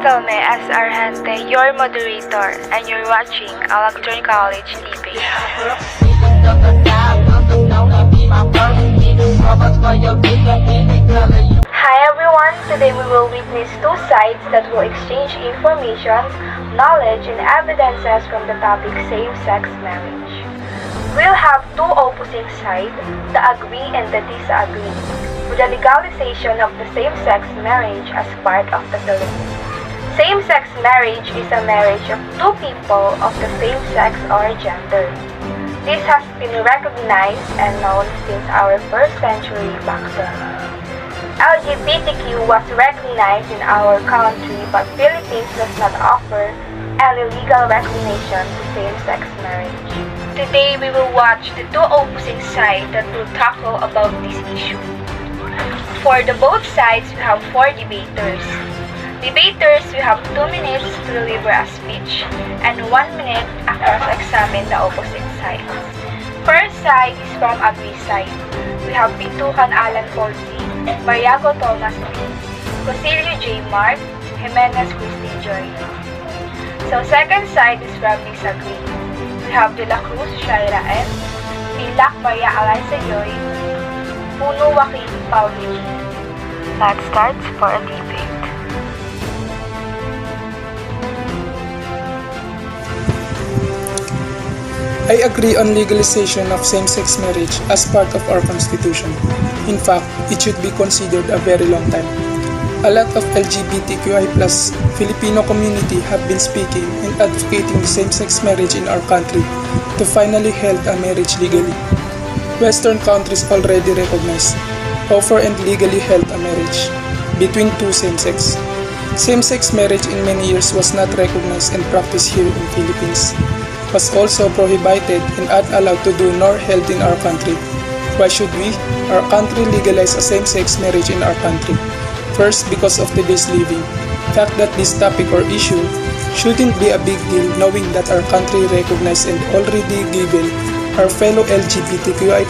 Kristal as Argente, your moderator, and you're watching Electron College TV. Hi everyone, today we will witness two sides that will exchange information, knowledge, and evidences from the topic same-sex marriage. We'll have two opposing sides, the agree and the disagree, with the legalization of the same-sex marriage as part of the Philippines. Same-sex marriage is a marriage of two people of the same sex or gender. This has been recognized and known since our first century back then. LGBTQ was recognized in our country, but Philippines does not offer any legal recognition to same-sex marriage. Today we will watch the two opposing sides that will tackle about this issue. For the both sides, we have four debaters. Debaters, we have 2 minutes to deliver a speech and 1 minute to cross-examine the opposite side. First side is from agree side. We have PINTUCAN ALLAN Polsi, Mariago Thomas P, CRUCILLO J. Mark, JIMENEZ Christine Joy. So second side is from disagree. We have CRUZ SHAIRA M, PINLAC MA.ALYSSA Joy, PUNO JOAQUIN PAOLO. Let's start for a debate. I agree on legalization of same-sex marriage as part of our Constitution. In fact, it should be considered a very long time. A lot of LGBTQI+ Filipino community have been speaking and advocating same-sex marriage in our country to finally held a marriage legally. Western countries already recognize, offer and legally held a marriage between two same-sex. Same-sex marriage in many years was not recognized and practiced here in Philippines. Was also prohibited and not allowed to do nor held in our country. Why should we, our country, legalize a same-sex marriage in our country? First, because of today's living. Fact that this topic or issue shouldn't be a big deal knowing that our country recognized and already given our fellow LGBTQI+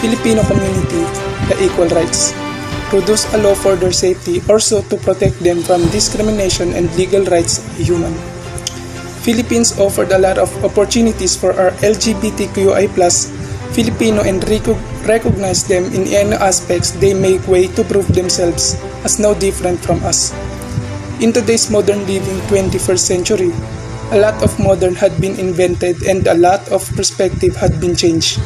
Filipino community the equal rights. Produce a law for their safety, also to protect them from discrimination and legal rights of human. Philippines offered a lot of opportunities for our LGBTQI+ Filipino and recognize them in any aspects they make way to prove themselves as no different from us. In today's modern living 21st century, a lot of modern had been invented and a lot of perspective had been changed.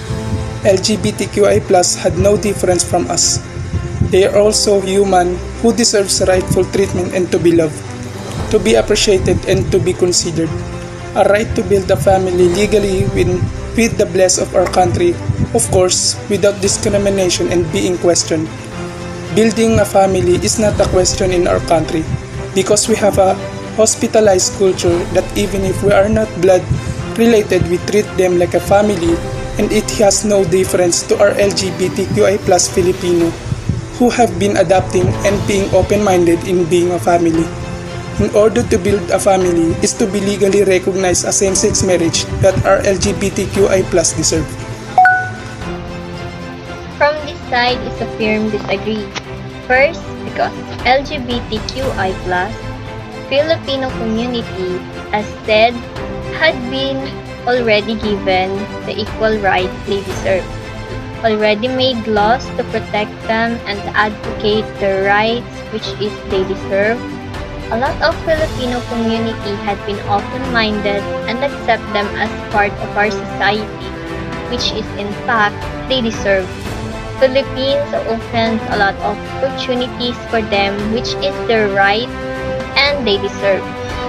LGBTQI+ had no difference from us. They are also human who deserves rightful treatment and to be loved, to be appreciated and to be considered. A right to build a family legally with the bless of our country, of course, without discrimination and being questioned. Building a family is not a question in our country because we have a hospitalized culture that even if we are not blood related, we treat them like a family, and it has no difference to our LGBTQI+ Filipino who have been adapting and being open-minded in being a family. In order to build a family is to be legally recognized as same-sex marriage that our LGBTQI+ deserve. From this side is a firm disagree. First, because LGBTQI+ Filipino community, as said, had been already given the equal right they deserve. Already made laws to protect them and advocate their rights which is they deserve. A lot of Filipino community had been open-minded and accept them as part of our society, which is in fact they deserve. Philippines opens a lot of opportunities for them, which is their right and they deserve,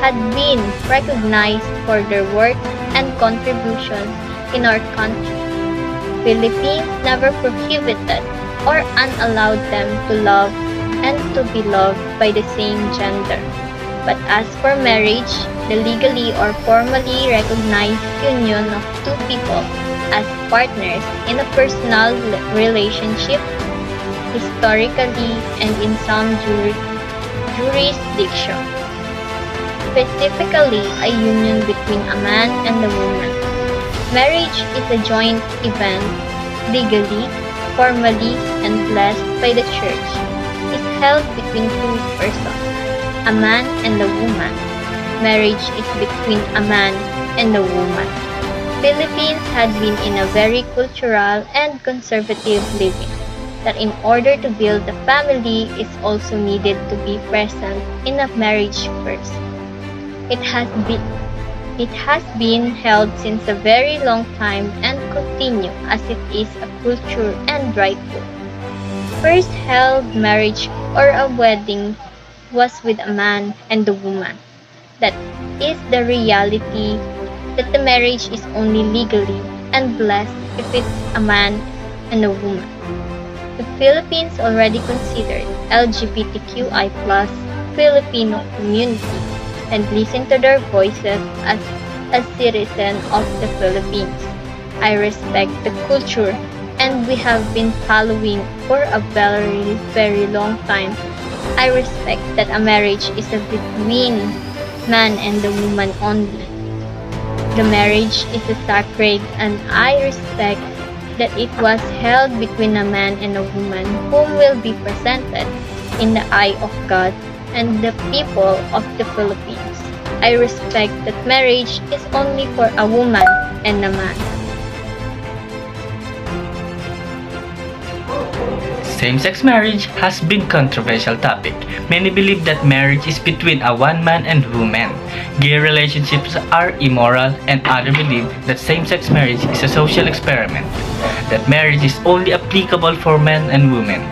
had been recognized for their work and contributions in our country. Philippines never prohibited or unallowed them to love and to be loved by the same gender. But as for marriage, the legally or formally recognized union of two people as partners in a personal relationship, historically and in some jurisdictions. Specifically, a union between a man and a woman. Marriage is a joint event, legally, formally, and blessed by the Church. Is held between two persons. a man and a woman. Marriage is between a man and a woman. Philippines had been in a very cultural and conservative living, that in order to build a family is also needed to be present in a marriage first. It has been held since a very long time and continue as it is a culture and rightful. First held marriage or a wedding was with a man and a woman. That is the reality that the marriage is only legally and blessed if it's a man and a woman. The Philippines already considered LGBTQI+ Filipino community and listen to their voices as a citizen of the Philippines. I respect the culture and we have been following for a very, very long time. I respect that a marriage is a between man and the woman only. The marriage is a sacred and I respect that it was held between a man and a woman whom will be presented in the eye of God and the people of the Philippines. I respect that marriage is only for a woman and a man. Same-sex marriage has been controversial topic. Many believe that marriage is between a one man and woman. Gay relationships are immoral and others believe that same-sex marriage is a social experiment. That marriage is only applicable for men and women.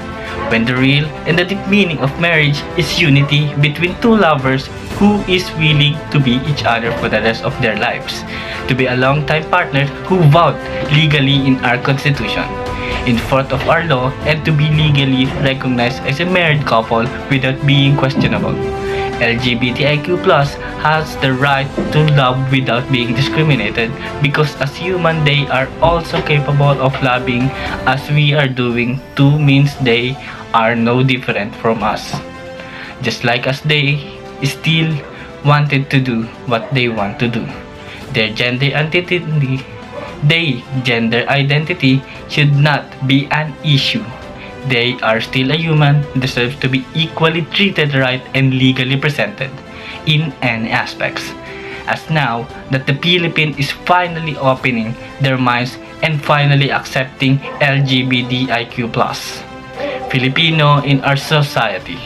When the real and the deep meaning of marriage is unity between two lovers who is willing to be each other for the rest of their lives. To be a long-time partner who vowed legally in our Constitution, in front of our law, and to be legally recognized as a married couple without being questionable. LGBTIQ+ has the right to love without being discriminated because as human they are also capable of loving as we are doing too means they are no different from us. Just like us they still wanted to do what they want to do. Their gender identity should not be an issue. They are still a human, deserves to be equally treated right and legally presented in any aspects. As now that the Philippines is finally opening their minds and finally accepting LGBTIQ+ Filipino in our society.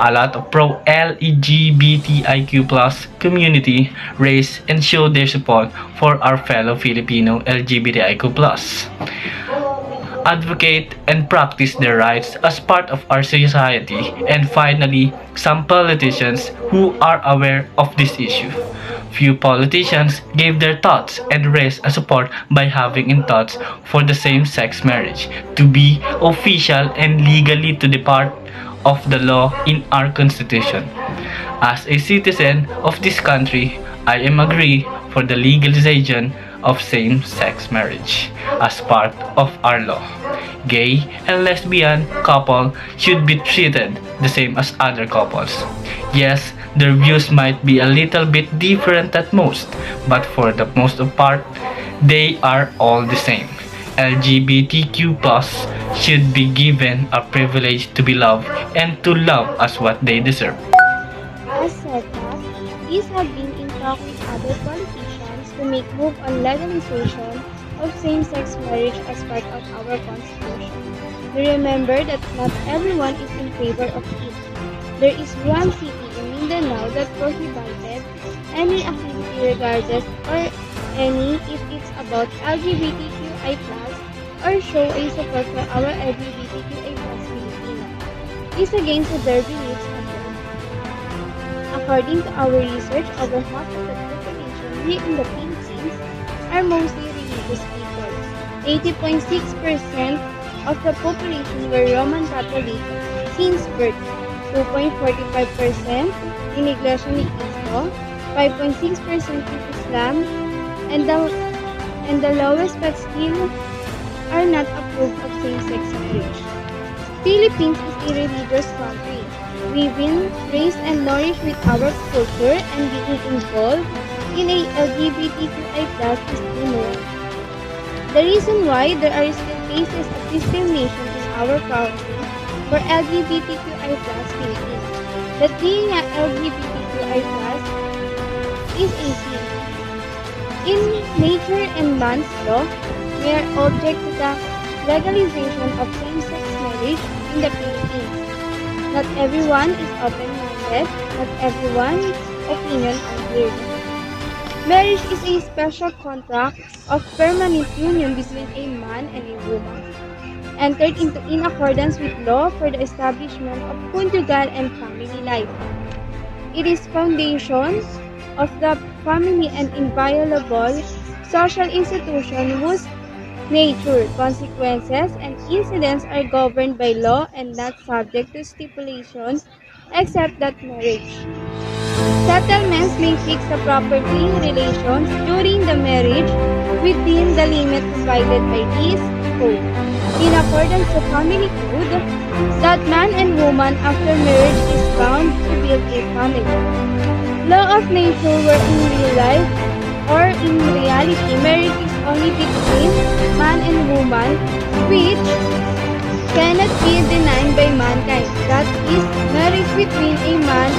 A lot of pro-LGBTIQ+ community raise and show their support for our fellow Filipino LGBTIQ+. Advocate and practice their rights as part of our society, and finally, some politicians who are aware of this issue. Few politicians gave their thoughts and raised a support by having in thoughts for the same-sex marriage to be official and legally to be part of the law in our Constitution. As a citizen of this country, I am agree for the legalization of same-sex marriage as part of our law. Gay and lesbian couple should be treated the same as other couples. Yes, their views might be a little bit different at most, but for the most part, they are all the same. LGBTQ+ should be given a privilege to be loved and to love as what they deserve. As said that, these have been in talk with other politicians to make move on legalization of same-sex marriage as part of our Constitution. We remember that not everyone is in favor of it. There is one city in Mindanao that prohibited any activity regardless or any if it's about LGBTQI+ or show a support for our LGBTQI+ Filipino. It's against their beliefs as well. According to our research, over half of the population here in the Philippines are mostly religious people. 80.6% of the population were Roman Catholic since birth. 2.45% in Iglesia ni Cristo, 5.6% in Islam, and the lowest but still are not approved of same-sex marriage. Philippines is a religious country. We've been raised and nourished with our culture, and being involved in a LGBTQI+ is still known. The reason why there are still cases of discrimination in our country for LGBTQI+ Filipinos that being a LGBTQI+ is a sin. In nature and man's law, we are object to the legalization of same-sex marriage in the Philippines. Not everyone is open-minded, not everyone's opinion are heard. Marriage is a special contract of permanent union between a man and a woman, entered into in accordance with law for the establishment of conjugal and family life. It is foundation of the family and inviolable social institution whose nature, consequences, and incidents are governed by law and not subject to stipulation except that marriage. Settlements may fix the property relations during the marriage within the limit provided by this code. In accordance to family code, that man and woman after marriage is bound to build a family. Law of nature where in real life or in reality marriage is only between man and woman, which cannot be denied by mankind. That is, marriage between a man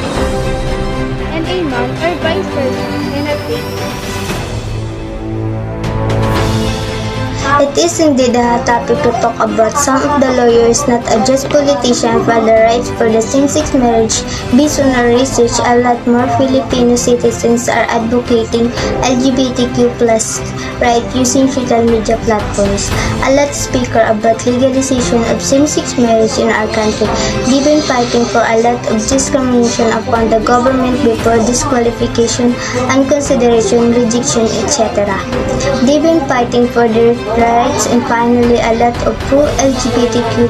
and a man or vice versa cannot take place. It is indeed a hot topic to talk about. Some of the lawyers, not just politicians, for the rights for the same-sex marriage. Based on our research, a lot more Filipino citizens are advocating LGBTQ+ right using social media platforms. A lot speak about legalization of same-sex marriage in our country. They've been fighting for a lot of discrimination upon the government before disqualification, unconsideration, rejection, etc. They've been fighting for their rights, and finally a lot of pro-LGBTQ+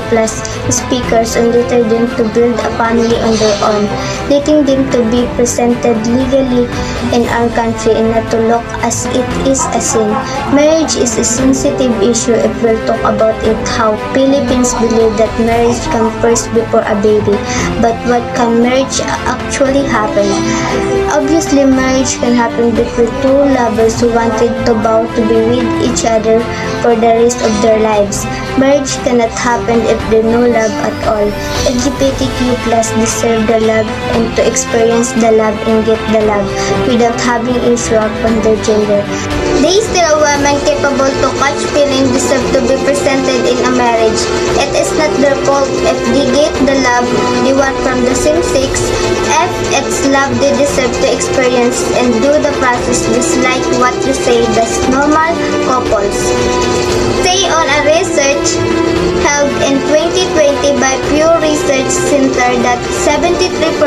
speakers encourage them to build a family on their own, letting them to be presented legally in our country and not to look as it is a sin. Marriage is a sensitive issue if we'll talk about it, how Philippines believe that marriage comes first before a baby. But what can marriage actually happen? Obviously, marriage can happen between two lovers who wanted to vow to be with each other for the rest of their lives. Marriage cannot happen if there's no love at all. LGBTQ+ deserve the love and to experience the love and get the love without having issue upon their gender. They still women capable to catch feeling deserve to be presented in a marriage. It is not their fault if they get the love they want from the same sex. If it's love they deserve to experience and do the process just like what you say that's normal couples. Say on a research held in 2020 by Pew Research Center that 73%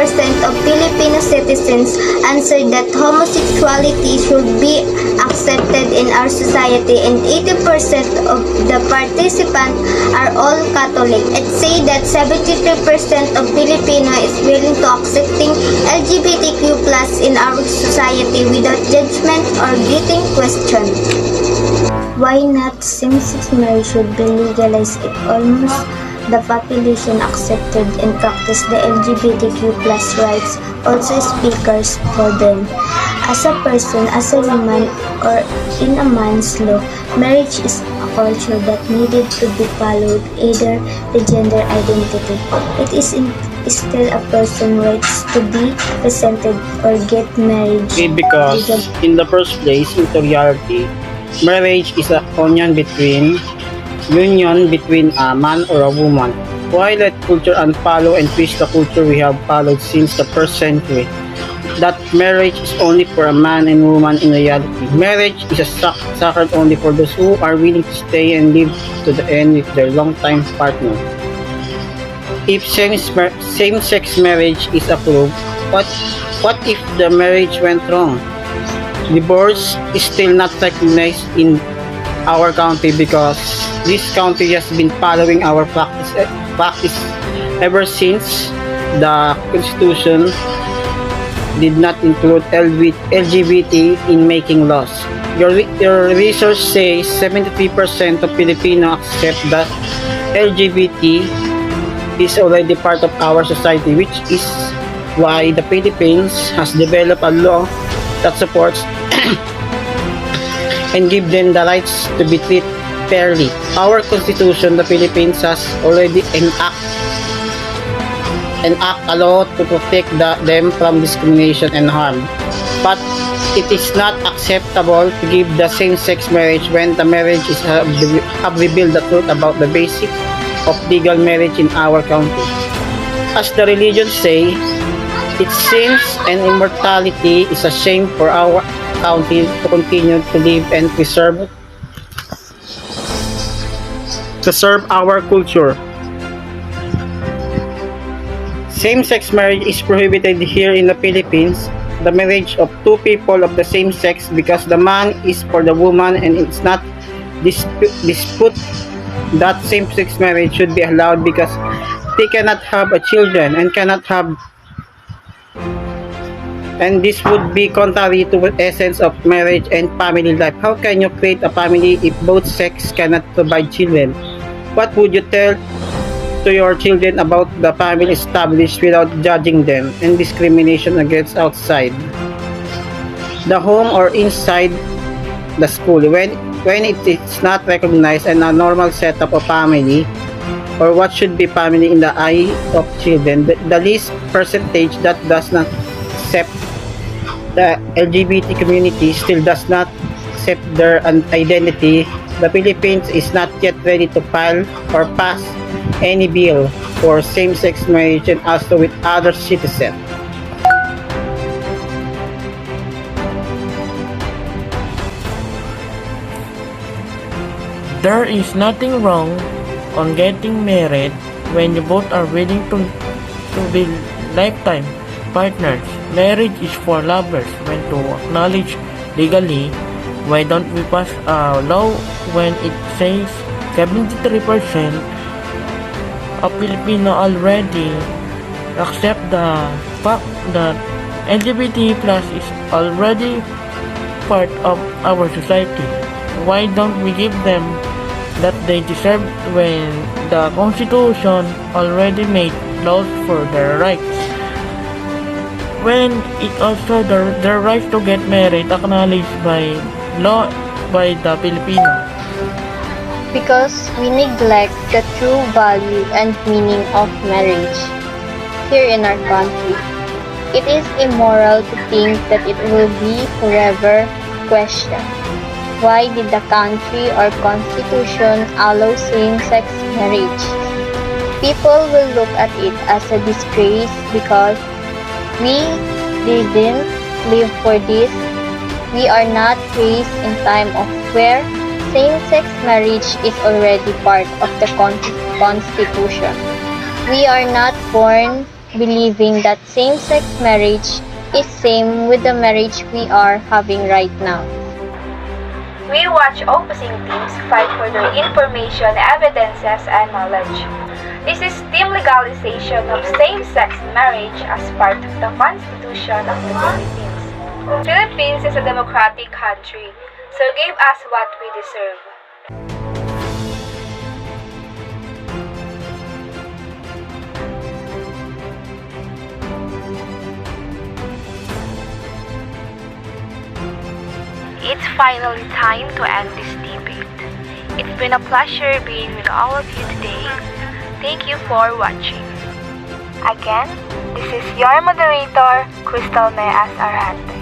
of Filipino citizens answered that homosexuality should be accepted in our society, and 80% of the participants are all Catholic. It say that 73% of Filipino is willing to accepting LGBTQ+ in our society without judgment or getting questioned. Why not same-sex marriage should be legalized if almost the population accepted and practiced the LGBTQ+ rights, also speakers for them. As a person, as a woman, or in a man's law, marriage is a culture that needed to be followed, either the gender identity. It is still a person's rights to be presented or get married. Because in the first place, in reality, marriage is a union between a man or a woman. While that culture and follow and twist the culture we have followed since the first century, that marriage is only for a man and woman in reality. Marriage is a sacred only for those who are willing to stay and live to the end with their long-time partner. If same-sex marriage is approved, what if the marriage went wrong? Divorce is still not recognized in our country because this country has been following our practice ever since the Constitution did not include LGBT in making laws. Your research says 73% of Filipinos accept that LGBT is already part of our society, which is why the Philippines has developed a law that supports and give them the rights to be treated fairly. Our Constitution, the Philippines, has already enacted enact a law to protect them from discrimination and harm. But it is not acceptable to give the same-sex marriage when the marriages have revealed the truth about the basics of legal marriage in our country. As the religions say, its sins and immortality is a shame for our country to continue to live and preserve our culture. Same-sex marriage is prohibited here in the Philippines. The marriage of two people of the same sex because the man is for the woman and it's not dispute that same-sex marriage should be allowed because they cannot have a children and this would be contrary to the essence of marriage and family life. How can you create a family if both sex cannot provide children? What would you tell to your children about the family established without judging them and discrimination against outside the home or inside the school when it is not recognized and a normal setup of family or what should be family in the eye of children? The least percentage that does not accept the LGBT community still does not accept their identity. The Philippines is not yet ready to file or pass any bill for same-sex marriage and also with other citizens. There is nothing wrong on getting married when you both are willing to be lifetime partners. Marriage is for lovers when to acknowledge legally. Why don't we pass a law when it says 73% of Filipino already accept the fact that LGBT plus is already part of our society? Why don't we give them that they deserve when the Constitution already made laws for their rights? When it also their right to get married acknowledged by law by the Filipino. Because we neglect the true value and meaning of marriage here in our country. It is immoral to think that it will be forever questioned. Why did the country or constitution allow same-sex marriage? People will look at it as a disgrace because we didn't live for this. We are not raised in time of where same-sex marriage is already part of the Constitution. We are not born believing that same-sex marriage is same with the marriage we are having right now. We watch opposing teams fight for their information, evidences, and knowledge. This is team legalization of same-sex marriage as part of the Constitution of the Philippines. Philippines is a democratic country, so give us what we deserve. It's finally time to end this debate. It's been a pleasure being with all of you today. Thank you for watching. Again, this is your moderator, Kristal Argente.